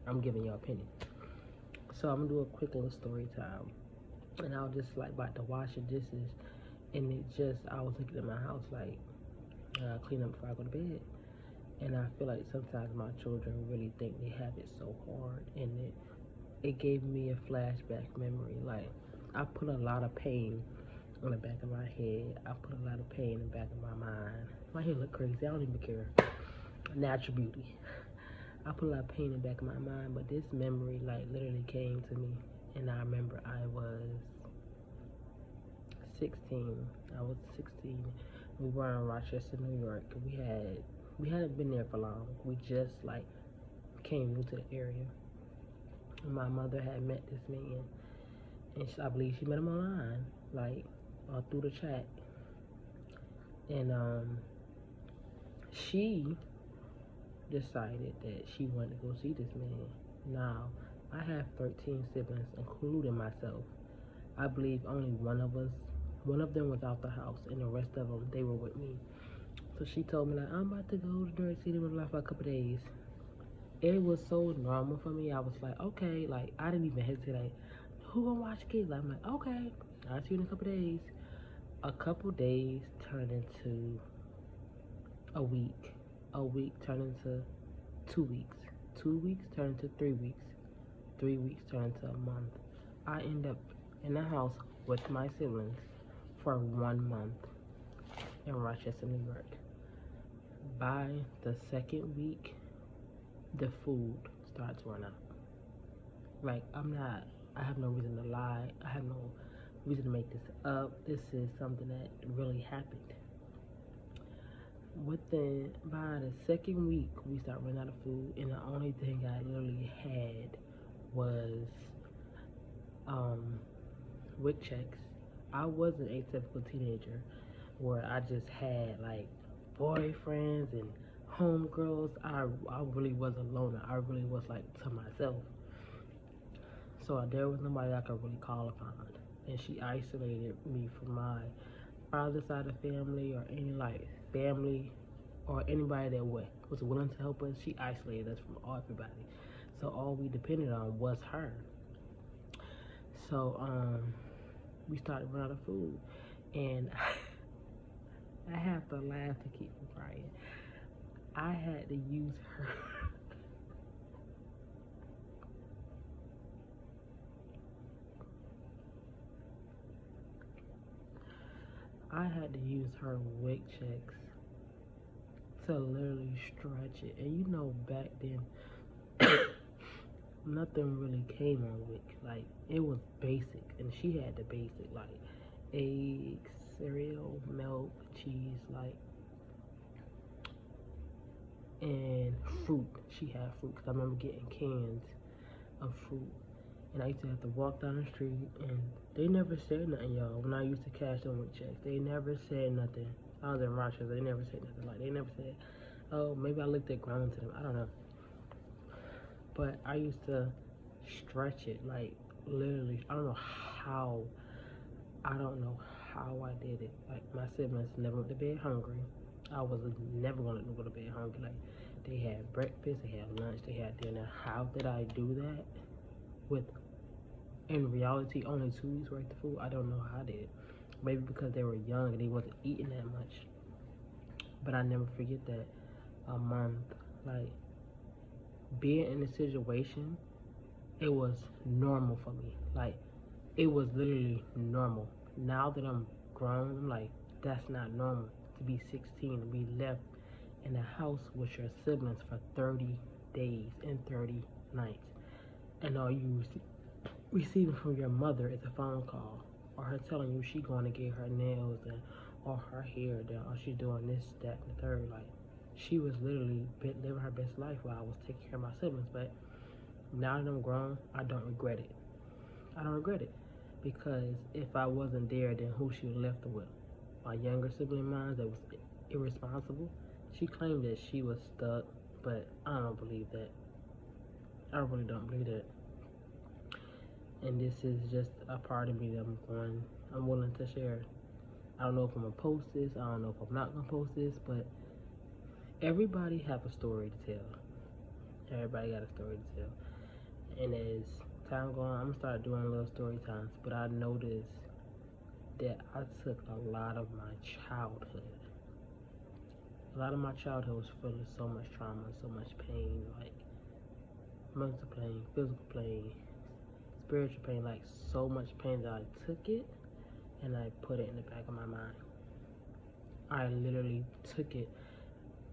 I'm giving your opinion. So I'm gonna do a quick little story time. And I was just like about to wash the dishes, and I was looking at my house like clean up before I go to bed. And I feel like sometimes my children really think they have it so hard, and it gave me a flashback memory. Like, I put a lot of pain on the back of my head. I put a lot of pain in the back of my mind. My hair look crazy. I don't even care. Natural beauty. I put a lot of pain in the back of my mind, but this memory like literally came to me, and I remember I was 16. I was 16. We were in Rochester, New York. We hadn't been there for long. We just like came new to the area. And my mother had met this man, and I believe she met him online, like through the chat. And she decided that she wanted to go see this man. Now, I have 13 siblings, including myself. I believe only one of them was out the house, and the rest of them, they were with me. So she told me, like, I'm about to go to New York City with life for a couple days. It was so normal for me. I was like, okay, like, I didn't even hesitate. Like, who gonna watch kids? Like, I'm like, okay, I'll see you in a couple days. A couple days turned into a week. A week turned into 2 weeks. 2 weeks turned into 3 weeks. 3 weeks turned into a month. I end up in the house with my siblings for 1 month in Rochester, New York. By the second week, the food starts to run out. Like, I have no reason to lie. I have no reason to make this up. This is something that really happened. By the second week, we start running out of food, and the only thing I literally had was WIC checks. I was an atypical teenager where I just had like boyfriends and homegirls. I really was a loner. I really was like to myself. So there was nobody I could really call upon. And she isolated me from my father's side of family or any like family or anybody that was willing to help us. She isolated us from everybody. So all we depended on was her. So we started running out of food, and I have to laugh to keep from crying. I had to use her. I had to use her WIC checks to literally stretch it. And you know, back then, nothing really came on WIC. Like, it was basic, and she had the basic, like eggs, cereal, milk, cheese, like, and fruit. She had fruit, because I remember getting cans of fruit. And I used to have to walk down the street, and they never said nothing, y'all. When I used to cash them with checks, they never said nothing. I was in Rochester, they never said nothing. Like, they never said, oh, maybe I looked at grown to them. I don't know. But I used to stretch it, like, literally. I don't know how. I don't know how I did it. Like, my siblings never went to bed hungry. I was never going to go to bed hungry. Like, they had breakfast, they had lunch, they had dinner. How did I do that with, in reality, only 2 weeks worth of food? I don't know how I did it. Maybe because they were young and they wasn't eating that much. But I never forget that a month, like, being in a situation, it was normal for me. Like, it was literally normal. Now that I'm grown, I'm like, that's not normal to be 16 and be left in a house with your siblings for 30 days and 30 nights. And all you receiving from your mother is a phone call, or her telling you she going to get her nails and or her hair done, or she doing this, that, and the third. Like, she was literally living her best life while I was taking care of my siblings. But now that I'm grown, I don't regret it. I don't regret it, because if I wasn't there, then who she left with? My younger sibling of mine that was irresponsible. She claimed that she was stuck, but I don't believe that. I really don't believe that. And this is just a part of me that I'm willing to share. I don't know if I'm gonna post this. I don't know if I'm not gonna post this, but everybody have a story to tell. Everybody got a story to tell. And as time going on, I'm gonna start doing little story times. But I noticed that I took a lot of my childhood. A lot of my childhood was full of so much trauma, so much pain, like mental pain, physical pain, spiritual pain, like so much pain that I took it and I put it in the back of my mind. I literally took it.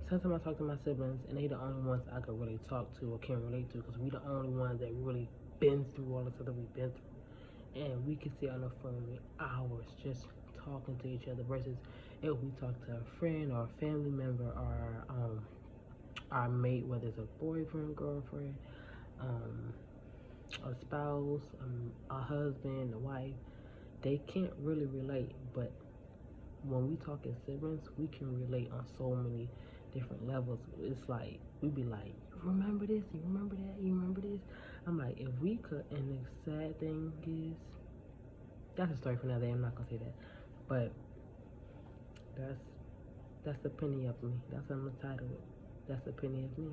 Sometimes I talk to my siblings and they the only ones I could really talk to or can relate to because we the only ones that really been through all the stuff that we've been through. And we can sit on the phone for hours just talking to each other versus if we talk to a friend or a family member or our mate, whether it's a boyfriend, girlfriend, a spouse, a husband, a wife, they can't really relate. But when we talk as siblings, we can relate on so many different levels. It's like we be like, you remember this? You remember that? You remember this? I'm like, if we could. And the sad thing is, that's a story for another day. I'm not gonna say that, but that's that's the penny of me. That's what I'm gonna title it. That's the penny of me.